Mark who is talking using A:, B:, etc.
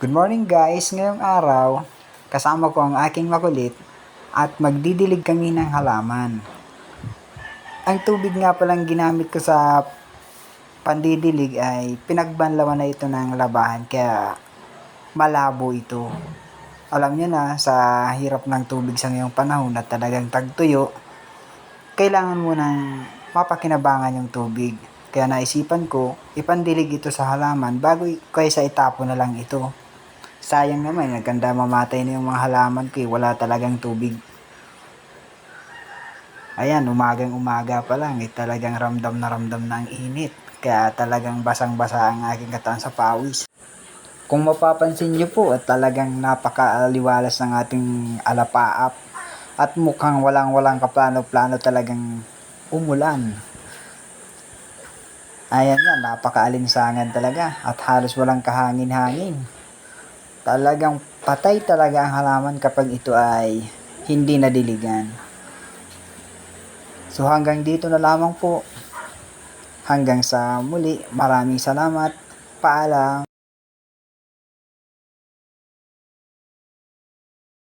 A: Good morning guys! Ngayong araw, kasama ko ang aking makulit at magdidilig kami ng halaman. Ang tubig nga palang ginamit ko sa pandidilig ay pinagbanlawan na ito ng labahan kaya malabo ito. Alam niyo na, sa hirap ng tubig sa ngayong panahon at talagang tagtuyo, kailangan mo ng mapakinabangan yung tubig. Kaya naisipan ko, ipandilig ito sa halaman bago kaysa itapon na lang ito. Sayang naman, nagkanda mamatay na yung mga halaman ko, wala talagang tubig. Ayan, umagang umaga pa lang, talagang ramdam na ang init. Kaya talagang basang-basa ang aking katawan sa pawis. Kung mapapansin nyo po, at talagang napakaaliwalas ng ating alapaap. At mukhang walang kaplano-plano talagang umulan. Ayan nga, napakaalinsangan talaga at halos walang kahangin-hangin. Talagang patay talaga ang halaman kapag ito ay hindi nadiligan. So hanggang dito na lamang po. Hanggang sa muli, maraming salamat. Paalam.